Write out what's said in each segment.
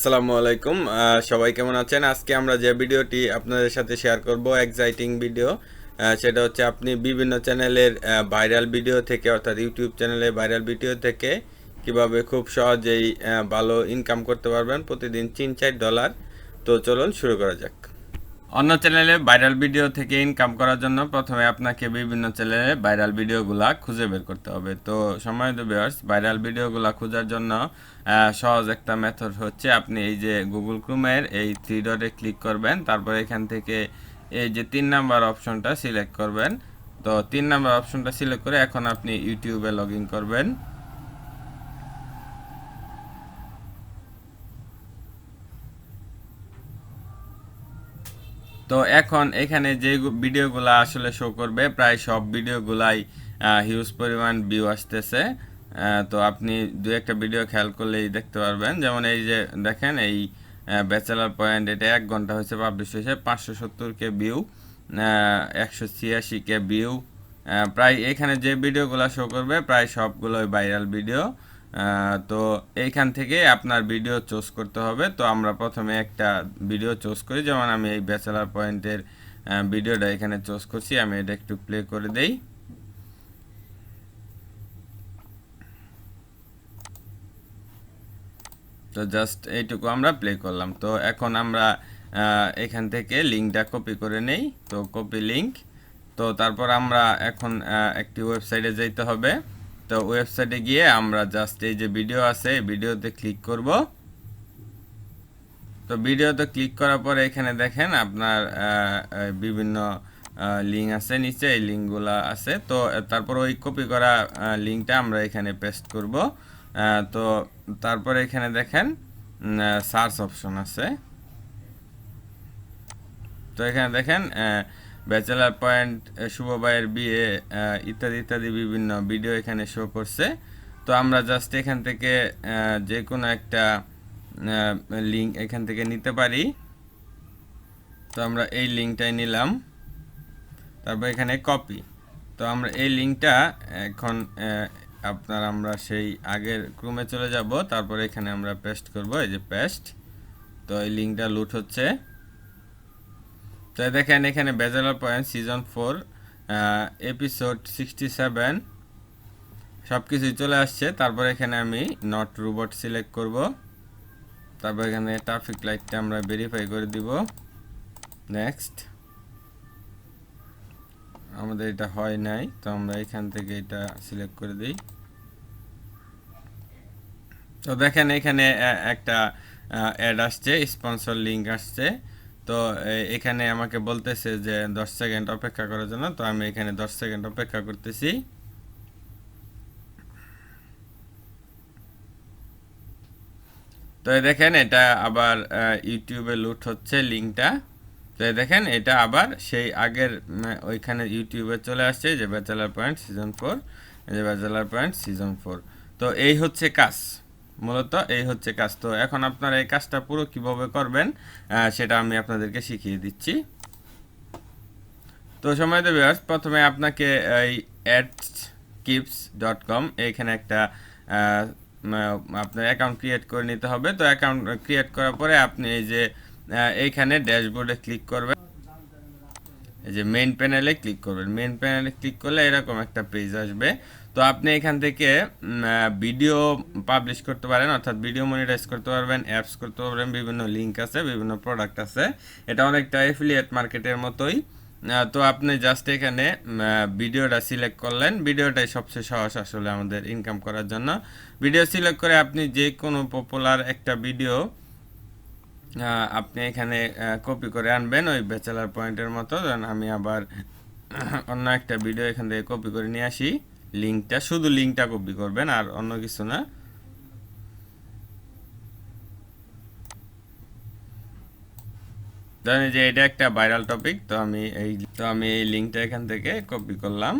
আসসালামু আলাইকুম। সবাই কেমন আছেন? আজকে আমরা যে ভিডিওটি আপনাদের সাথে শেয়ার করব এক্সাইটিং ভিডিও। সেটা হচ্ছে আপনি বিভিন্ন চ্যানেলের ভাইরাল ভিডিও থেকে অর্থাৎ ইউটিউব চ্যানেলে ভাইরাল ভিডিও থেকে কিভাবে খুব সহজেই ভালো ইনকাম করতে পারবেন প্রতিদিন $3-4। তো চলুন শুরু করা যাক। অন্য চ্যানেলে ভাইরাল ভিডিও থেকে ইনকাম করার জন্য প্রথমে আপনাকে বিভিন্ন চ্যানেলে ভাইরাল ভিডিওগুলা খুঁজে বের করতে হবে। তো সম্মানিত ভিউয়ার্স, ভাইরাল ভিডিওগুলা খোঁজার জন্য সহজ একটা মেথড হচ্ছে আপনি এই যে গুগল ক্রোমের এই থ্রি ডটে ক্লিক করবেন, তারপর এখান থেকে এই যে 3 নাম্বার অপশনটা সিলেক্ট করবেন। তো 3 নাম্বার অপশনটা সিলেক্ট করে এখন আপনি ইউটিউবে লগ ইন করবেন। তো এখন এখানে যে ভিডিওগুলো আসলে শো করবে প্রায় সব ভিডিওগুলাই হিউজ পরিমাণ ভিউ আসতেছে। তো আপনি দু একটা ভিডিও খেয়াল করলেই দেখতে পারবেন, যেমন এই যে দেখেন এই ব্যাচেলার পয়েন্ট, এটা 1 ঘন্টা হয়েছে পাবলিশ হয়েছে, 570K ভিউ, 186K ভিউ। প্রায় এখানে যে ভিডিওগুলো শো করবে প্রায় সবগুলোই ভাইরাল ভিডিও। তো এইখান থেকে আপনার ভিডিও চুজ করতে হবে। তো আমরা প্রথমে একটা ভিডিও চুজ করি, যেমন আমি এই ব্যাচেলার পয়েন্টের ভিডিওটা এখানে চুজ করছি। আমি এটা একটু প্লে করে দেই। তো জাস্ট এইটুকু আমরা প্লে করলাম। তো এখন আমরা এখান থেকে লিঙ্কটা কপি করে নেই। তো কপি লিঙ্ক। তো তারপর আমরা এখন একটি ওয়েবসাইটে যেতে হবে। তো ওয়েবসাইটে গিয়ে আমরা জাস্ট এই যে ভিডিও আছে এই ভিডিওতে ক্লিক করব। তো ভিডিওতে ক্লিক করার পরে এখানে দেখেন আপনার বিভিন্ন লিঙ্ক আছে, নিচে এই লিঙ্কগুলো আছে। তো তারপর ওই কপি করা লিঙ্কটা আমরা এখানে পেস্ট করব। তো তারপরে এখানে দেখেন সার্চ অপশন আছে। তো এখানে দেখেন ব্যাচেলার পয়েন্ট, শুভ ভাইয়ের বিয়ে, ইত্যাদি ইত্যাদি বিভিন্ন ভিডিও এখানে শো করছে। তো আমরা জাস্ট এখান থেকে যে কোনো একটা লিঙ্ক এখান থেকে নিতে পারি। তো আমরা এই লিঙ্কটাই নিলাম, তারপর এখানে কপি। তো আমরা এই লিঙ্কটা এখন আমরা সেই আগের ক্রমে চলে যাব, তারপর এখানে আমরা পেস্ট করব, এই যে পেস্ট। তো এই লিঙ্কটা লুট হচ্ছে। তো দেখেন এখানে ব্যাচেলার পয়েন্ট সিজন 4 এপিসোড 67 সব কিছুই চলে আসছে। তারপর এখানে আমি নট রোবট সিলেক্ট করব। তারপর এখানে ট্রাফিক লাইটটা আমরা ভেরিফাই করে দিব। নেক্সট। আমাদের এটা হয় নাই, তো আমরা এখান থেকে এটা সিলেক্ট করে দিই। তো দেখেন এখানে একটা অ্যাড আসছে, স্পন্সর লিঙ্ক আসছে। তো এখানে আমাকে বলতেছে যে 10 সেকেন্ড অপেক্ষা করার জন্য। তো আমি এখানে 10 সেকেন্ড অপেক্ষা করতেছি। তো দেখেন এটা আবার ইউটিউবে লুট হচ্ছে লিঙ্কটা। তো দেখেন এটা আবার সেই আগের ওইখানে ইউটিউবে চলে আসছে, যে ব্যাচেলার পয়েন্ট সিজন 4, যে ব্যাচেলার পয়েন্ট সিজন 4। তো এই হচ্ছে কাজ, মূলত এই হচ্ছে কাজ। তো এখন আপনারা এই কাজটা পুরো কিভাবে করবেন সেটা আমি আপনাদেরকে শিখিয়ে দিচ্ছি। তো সময় দেবে, প্রথমে আপনাকে এই adskips.com এইখানে একটা আপনার অ্যাকাউন্ট ক্রিয়েট করে নিতে হবে। তো অ্যাকাউন্ট ক্রিয়েট করার পরে আপনি এই যে এইখানে ড্যাশবোর্ডে ক্লিক করবেন, এই যে মেইন প্যানেলে ক্লিক করবেন। মেইন প্যানেলে ক্লিক করলে এরকম একটা পেজ আসবে। তো আপনি এখান থেকে ভিডিও পাবলিশ করতে পারেন, অর্থাৎ ভিডিও মনিটাইজ করতে পারবেন, অ্যাপস করতে পারবেন, বিভিন্ন লিঙ্ক আছে, বিভিন্ন প্রোডাক্ট আছে। এটা অনেকটা অ্যাফিলিয়েট মার্কেটের মতোই। তো আপনি জাস্ট এখানে ভিডিওটা সিলেক্ট করলেন। ভিডিওটাই সবচেয়ে সহজ আসলে আমাদের ইনকাম করার জন্য। ভিডিও সিলেক্ট করে আপনি যে কোনো পপুলার একটা ভিডিও আপনি এখানে কপি করে আনবেন ওই ব্যাচেলার পয়েন্টের মতো। আমি আবার অন্য একটা ভিডিও এখান থেকে কপি করে নিয়ে আসি। লিঙ্কটা, শুধু লিঙ্কটা কপি করবেন আর অন্য কিছু না। ধরেন যে এটা একটা ভাইরাল টপিক, তো আমি এই লিঙ্কটা এখান থেকে কপি করলাম,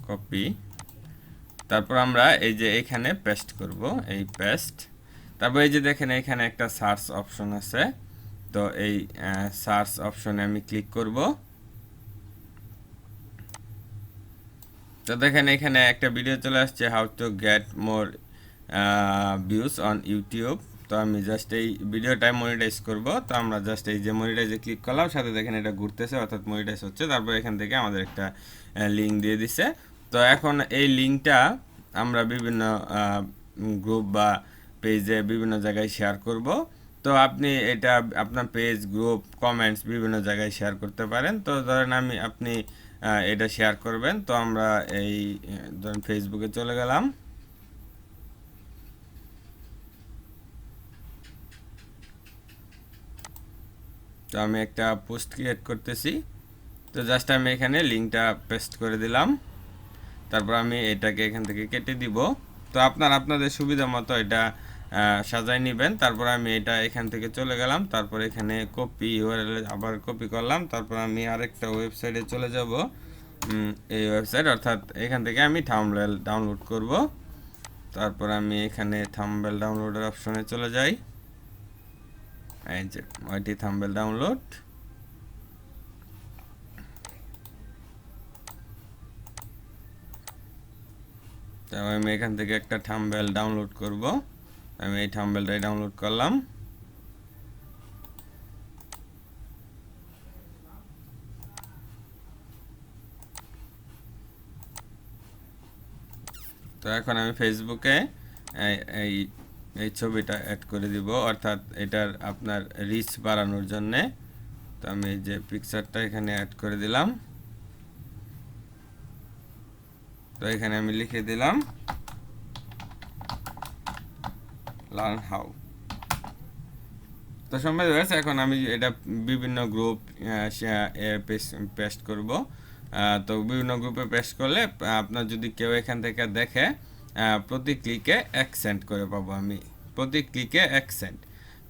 কপি। তারপর আমরা এই যে এখানে পেস্ট করব, এই পেস্ট। তারপর এই যে দেখেন এখানে একটা সার্চ অপশন আছে। তো এই সার্চ অপশনে আমি ক্লিক করব। তো দেখেন এখানে একটা ভিডিও চলে আসছে, how to get more views on YouTube. তো আমি জাস্ট এই ভিডিওটাই মনিটাইজ করব। তো আমরা জাস্ট এই যে মনিটাইজে ক্লিক করলাম, সাথে দেখেন এটা ঘুরতেছে, অর্থাৎ মনিটাইজ হচ্ছে। তারপর এখান থেকে আমাদের একটা লিঙ্ক দিয়ে দিছে। তো এখন এই লিঙ্কটা আমরা বিভিন্ন গ্রুপ বা পেজে বিভিন্ন জায়গায় শেয়ার করব। তো আপনি এটা আপনার পেজ, গ্রুপ, কমেন্টস বিভিন্ন জায়গায় শেয়ার করতে পারেন। তো ধরেন আপনি এটা শেয়ার করবেন। তো আমরা এই ধরেন ফেসবুকে চলে গেলাম। তো আমি একটা পোস্ট ক্রিয়েট করতেছি। তো জাস্ট আমি এখানে লিঙ্কটা পেস্ট করে দিলাম। তারপর আমি এটাকে এখান থেকে কেটে দিব। তো আপনাদের সুবিধা মতো এটা সাজাই নেবেন। তারপর আমি এটা এখান থেকে চলে গেলাম। তারপর এখানে কপি ইউআরএল আবার কপি করলাম। তারপর আমি আরেকটা ওয়েবসাইটে চলে যাব। এই ওয়েবসাইট, অর্থাৎ এখান থেকে আমি থাম্বনেল ডাউনলোড করব। তারপর আমি এখানে থাম্বনেল ডাউনলোডের অপশনে চলে যাই। এই যে ওইটি থাম্বনেল ডাউনলোড। তো আমি এখান থেকে একটা থাম্বনেল ডাউনলোড করব। আমি এই থাম্বনেলটাই ডাউনলোড করলাম। তো এখন আমি ফেসবুকে এই এই ছবিটা অ্যাড করে দিব, অর্থাৎ এটার আপনার রিচ বাড়ানোর জন্যে। তো আমি এই যে পিকচারটা এখানে অ্যাড করে দিলাম। তো এখানে আমি লিখে দিলাম লার্ন হাউ। তো সম্ভব হয়েছে। এখন আমি এটা বিভিন্ন গ্রুপ পেস্ট করব। তো বিভিন্ন গ্রুপে পেস্ট করলে আপনার যদি কেউ এখান থেকে দেখে, প্রতি ক্লিকে 1 সেন্ট করে পাবো আমি, প্রতি ক্লিকে 1 সেন্ট।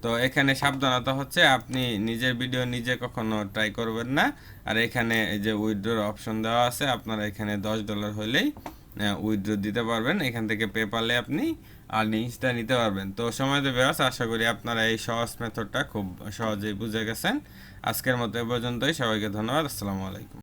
তো এখানে সাবধানতা হচ্ছে, আপনি নিজের ভিডিও নিজে কখনো ট্রাই করবেন না। আর এখানে এই যে উইথড্রোর অপশন দেওয়া আছে, আপনারা এখানে $10 হলেই উইথড্রো দিতে পারবেন। এখান থেকে পেপালে আপনি আর্নিংসটা নিতে পারবেন। তো সময় দেবে, আশা করি আপনারা এই সহজ মেথডটা খুব সহজেই বুঝে গেছেন। আজকের মতো এ পর্যন্তই। সবাইকে ধন্যবাদ। আসসালামু আলাইকুম।